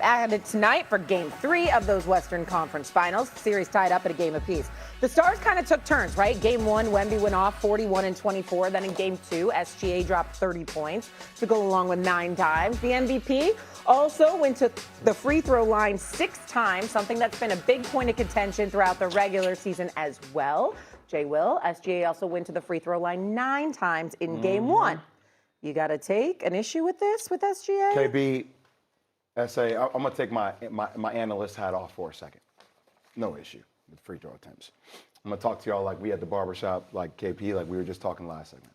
added tonight for Game 3 of those Western Conference Finals. The series tied up at a game apiece. The Stars kind of took turns, right? Game 1, Wemby went off 41 and 24. Then in Game 2, SGA dropped 30 points to go along with 9 dimes. The MVP also went to the free throw line 6 times, something that's been a big point of contention throughout the regular season as well. SGA also went to the free throw line 9 times in Game 1. You got to take an issue with this, with SGA? KB, SA, I'm going to take my analyst hat off for a second. No issue with free throw attempts. I'm going to talk to y'all like we at the barbershop, like KP, like we were just talking last segment.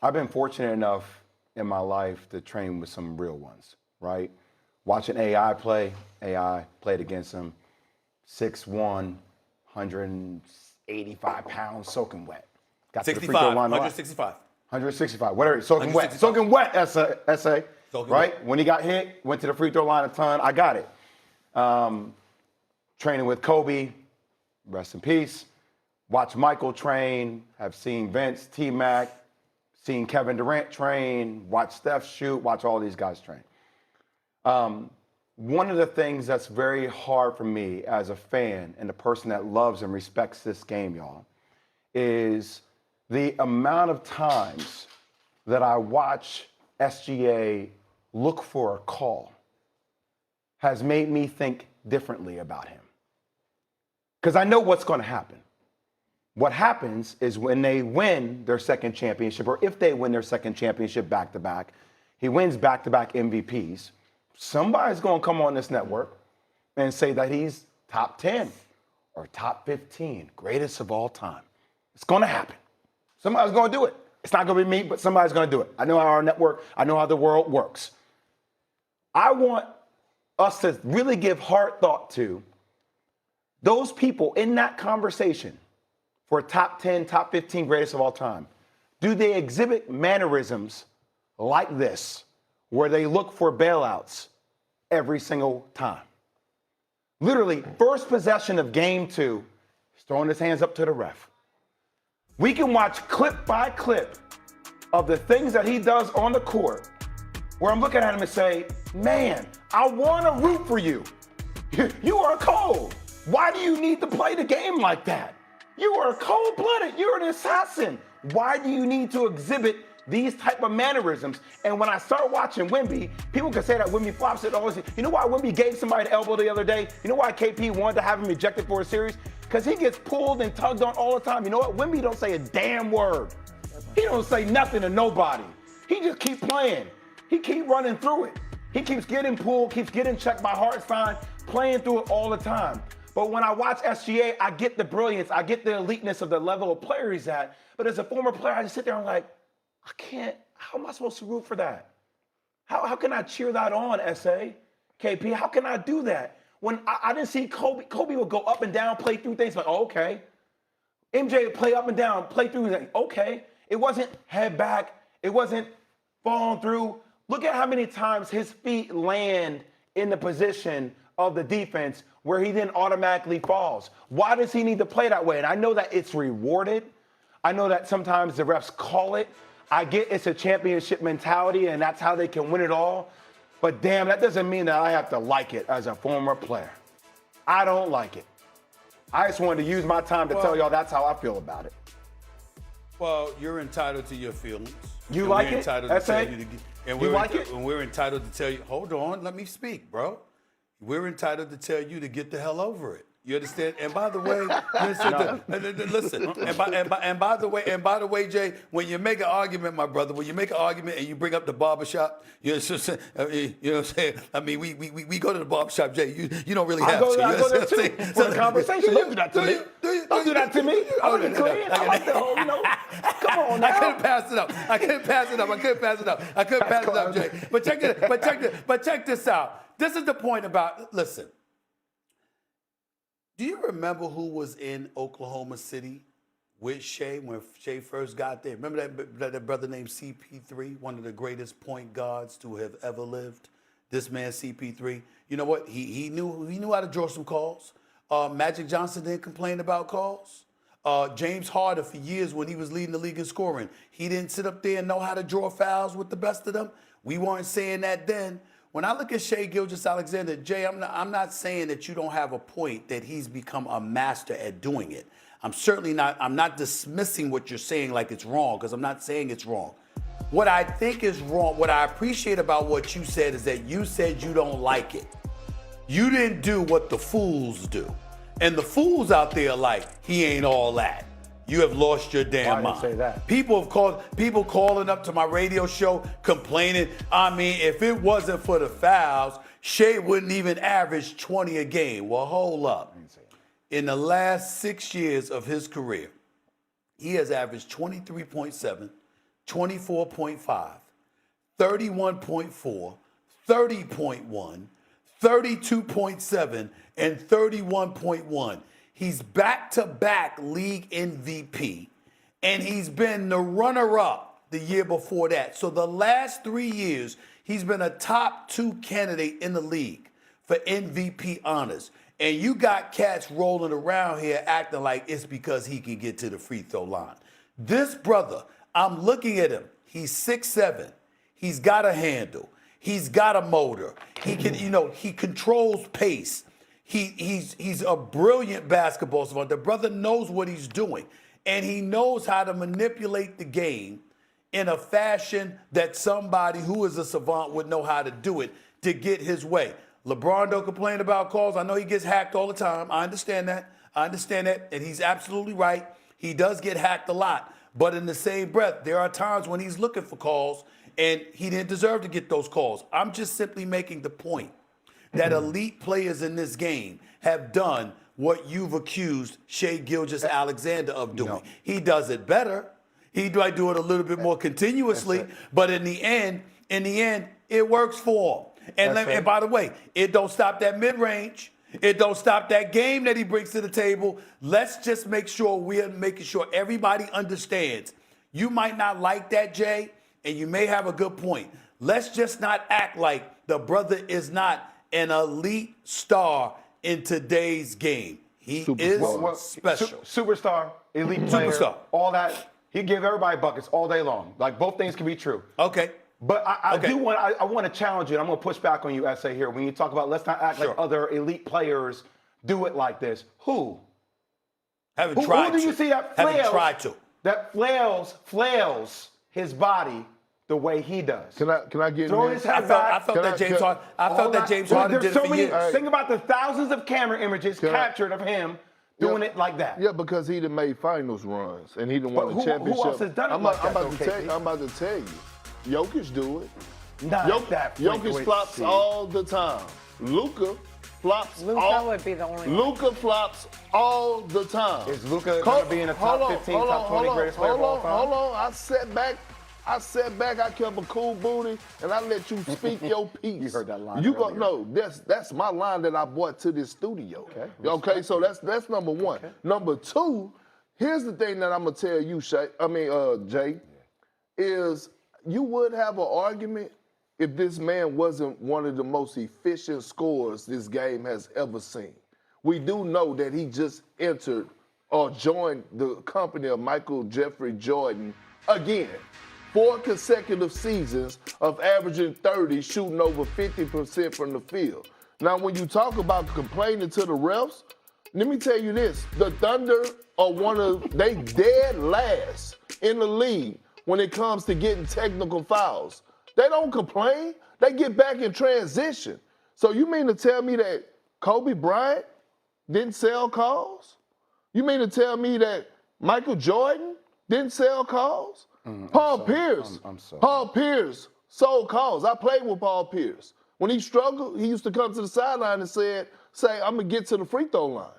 I've been fortunate enough in my life to train with some real ones, right? Watching AI played against him, 6'1", 185 pounds, soaking wet. Got 65, to the free throw line 165. 165, whatever, soaking wet. Soaking wet, SA, soaking right? Wet. When he got hit, went to the free throw line a ton. I got it. Training with Kobe, rest in peace. Watch Michael train, have seen Vince, T-Mac, seen Kevin Durant train, watch Steph shoot, watch all these guys train. One of the things that's very hard for me as a fan and a person that loves and respects this game, y'all, is the amount of times that I watch SGA look for a call has made me think differently about him. Because I know what's going to happen. What happens is when they win their second championship, or if they win their second championship back-to-back, he wins back-to-back MVPs, somebody's going to come on this network and say that he's top 10 or top 15, greatest of all time. It's going to happen. Somebody's going to do it. It's not going to be me, but somebody's going to do it. I know how our network, I know how the world works. I want us to really give hard thought to those people in that conversation for top 10, top 15 greatest of all time. Do they exhibit mannerisms like this, where they look for bailouts every single time? Literally, first possession of Game 2, he's throwing his hands up to the ref. We can watch clip by clip of the things that he does on the court where I'm looking at him and say, man, I want to root for you. You are cold. Why do you need to play the game like that? You are cold-blooded. You're an assassin. Why do you need to exhibit these type of mannerisms? And when I start watching Wemby, people can say that Wemby flops it always. You know why Wemby gave somebody the elbow the other day? You know why KP wanted to have him ejected for a series? Because he gets pulled and tugged on all the time. You know what? Wemby don't say a damn word. He don't say nothing to nobody. He just keep playing. He keep running through it. He keeps getting pulled, keeps getting checked by Hartenstein, playing through it all the time. But when I watch SGA, I get the brilliance. I get the eliteness of the level of player he's at. But as a former player, I just sit there and I'm like, I can't, how am I supposed to root for that? How can I cheer that on, SA? KP, how can I do that? When I didn't see Kobe would go up and down, play through things like, oh, okay. MJ would play up and down, play through things, okay. It wasn't head back. It wasn't falling through. Look at how many times his feet land in the position of the defense where he then automatically falls. Why does he need to play that way? And I know that it's rewarded. I know that sometimes the refs call it. I get it's a championship mentality and that's how they can win it all. But damn, that doesn't mean that I have to like it as a former player. I don't like it. I just wanted to use my time to tell y'all that's how I feel about it. Well, you're entitled to your feelings. You like it? And you like it? And we're entitled to tell you, hold on, let me speak, bro. We're entitled to tell you to get the hell over it. You understand? And by the way, listen. And by the way, Jay, when you make an argument, my brother, when you make an argument and you bring up the barbershop, you know what I'm saying? I mean, we go to the barbershop, Jay. You don't really have to. I go there too for the conversation. Don't do that to me. Don't do that to me. I want to clean. I like the whole, come on now. I couldn't pass it up, Jay. But check this out. This is the point about, listen. Do you remember who was in Oklahoma City with Shea when Shea first got there? Remember that brother named CP3, one of the greatest point guards to have ever lived? This man, CP3. You know what? He knew how to draw some calls. Magic Johnson didn't complain about calls. James Harden, for years when he was leading the league in scoring, he didn't sit up there and know how to draw fouls with the best of them. We weren't saying that then. when I look at Shai Gilgeous-Alexander, Jay, I'm not saying that you don't have a point that he's become a master at doing it. I'm not dismissing what you're saying like it's wrong, because I'm not saying it's wrong. What I think is wrong, what I appreciate about what you said is that you said you don't like it. You didn't do what the fools do. And the fools out there are like, he ain't all that. You have lost your damn mind. Why did I say that? People calling up to my radio show complaining. I mean, if it wasn't for the fouls, Shai wouldn't even average 20 a game. Well, hold up. In the last 6 years of his career, he has averaged 23.7, 24.5, 31.4, 30.1, 32.7, and 31.1. He's back-to-back league MVP, and he's been the runner-up the year before that. So the last 3 years, he's been a top 2 candidate in the league for MVP honors. And you got cats rolling around here acting like it's because he can get to the free throw line. This brother, I'm looking at him. He's 6'7". He's got a handle. He's got a motor. He can, he controls pace. He's a brilliant basketball savant. The brother knows what he's doing, and he knows how to manipulate the game in a fashion that somebody who is a savant would know how to do it to get his way. LeBron don't complain about calls. I know he gets hacked all the time. I understand that. And he's absolutely right. He does get hacked a lot. But in the same breath, there are times when he's looking for calls, and he didn't deserve to get those calls. I'm just simply making the point that elite players in this game have done what you've accused Shai Gilgeous-Alexander of doing. He does it better. He might do it a little bit more continuously, but in the end, it works for him. And by the way, it don't stop that mid-range. It don't stop that game that he brings to the table. Let's just make sure we're making sure everybody understands. You might not like that, Jay, and you may have a good point. Let's just not act like the brother is not an elite star in today's game. He is special. Superstar, elite player, all that. He give everybody buckets all day long. Like, both things can be true. Okay. But I want to challenge you, and I'm going to push back on you, S.A. here. When you talk about let's not act like other elite players do it like this. Who? Haven't tried to. Who do you see that flails? Haven't tried to. That flails his body the way he does. Can I get Throw in his there? head back. I felt that James Harden did it for years. Think about the thousands of camera images captured of him doing it like that. Yeah, because he done made finals runs, and he done won a championship. Who else has done it I'm about to tell you. Jokic do it. Jokic flops all the time. Luka flops. Luka would be the only one. Luka flops all the time. Is Luka going to be in the top 15, top 20 greatest player of all time? Hold on. I sat back. I kept a cool booty, and I let you speak your piece. You heard that line. No, that's my line that I brought to this studio. Okay, so that's number one. Okay. Number two, here's the thing that I'm gonna tell you, Jay, is you would have an argument if this man wasn't one of the most efficient scorers this game has ever seen. We do know that he just entered or joined the company of Michael Jeffrey Jordan again. 4 consecutive seasons of averaging 30, shooting over 50% from the field. Now, when you talk about complaining to the refs, let me tell you this. The Thunder are they dead last in the league when it comes to getting technical fouls. They don't complain. They get back in transition. So you mean to tell me that Kobe Bryant didn't sell calls? You mean to tell me that Michael Jordan didn't sell calls? Paul Pierce sold calls. I played with Paul Pierce. When he struggled, he used to come to the sideline and say, I'm going to get to the free throw line.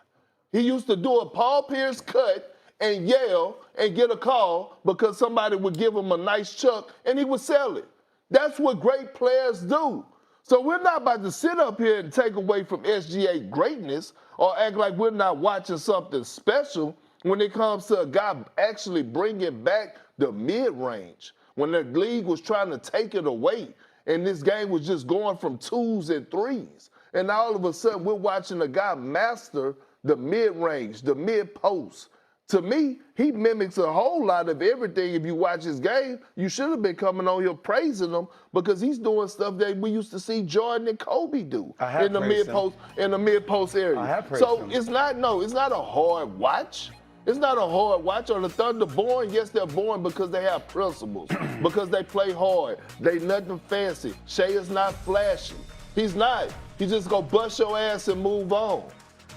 He used to do a Paul Pierce cut and yell and get a call because somebody would give him a nice chuck and he would sell it. That's what great players do. So we're not about to sit up here and take away from SGA greatness or act like we're not watching something special when it comes to a guy actually bringing back the mid-range, when the league was trying to take it away and this game was just going from 2s and 3s. And all of a sudden, we're watching a guy master the mid-range, the mid-post, To me, he mimics a whole lot of everything. If you watch his game, you should have been coming on here praising him because he's doing stuff that we used to see Jordan and Kobe do in the mid post area. I have praised so him. it's not a hard watch. It's not a hard watch. On the Thunder boring, yes, they're boring because they have principles, because they play hard. They nothing fancy. Shea is not flashy. He's not. He just go bust your ass and move on,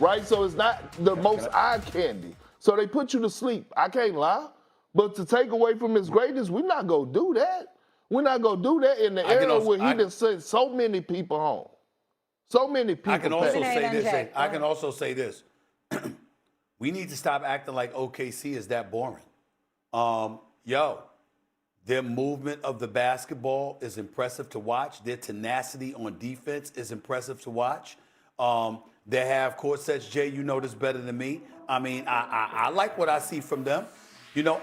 right? So it's not the most eye candy. So they put you to sleep. I can't lie. But to take away from his greatness, we're not going to do that. We're not going to do that in the era where he done sent so many people home. So many people. I can also say this. Jay. I can also say this. We need to stop acting like OKC is that boring. Their movement of the basketball is impressive to watch. Their tenacity on defense is impressive to watch. They have court sets. Jay, you know this better than me. I mean, I like what I see from them.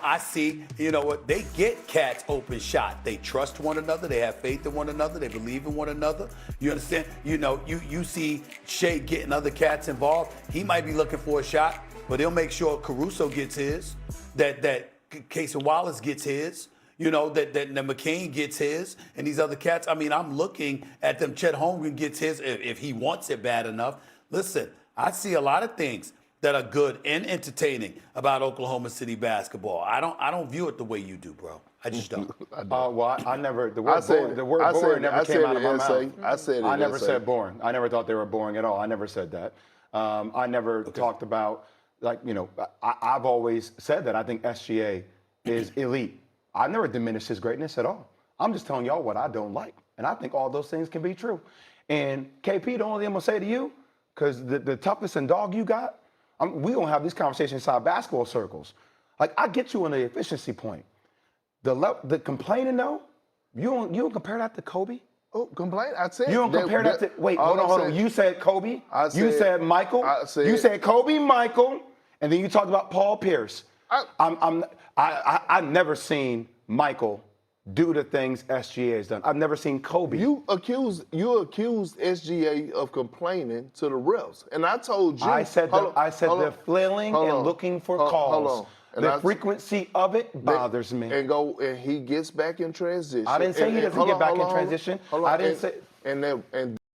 I see, what they get cats open shot. They trust one another. They have faith in one another. They believe in one another. You understand? You see Shea getting other cats involved. He might be looking for a shot, but he'll make sure Caruso gets his, that Casey Wallace gets his, that McCain gets his, and these other cats. I mean, I'm looking at them. Chet Holmgren gets his if he wants it bad enough. Listen, I see a lot of things that are good and entertaining about Oklahoma City basketball. I don't view it the way you do, bro. I just don't. I never. The word boring never came out of my mouth. I never said boring. I never thought they were boring at all. I never said that. I never talked about I've always said that I think SGA is elite. I never diminished his greatness at all. I'm just telling y'all what I don't like, and I think all those things can be true. And KP, the only thing I'm gonna say to you, because the toughest and dog you got. We gonna have these conversations inside basketball circles. Like, I get you on the efficiency point. The complaining though, you don't compare that to Kobe. Oh, complain? I said you don't compare that to. Wait, hold on. You said Kobe. You said Michael. You said Kobe, Michael, and then you talked about Paul Pierce. I've never seen Michael do the things SGA has done. I've never seen Kobe. You accused SGA of complaining to the refs, and I told you. I said they're flailing and looking for calls. The frequency of it bothers me. And he gets back in transition. I didn't say he doesn't get back in transition. I didn't say. And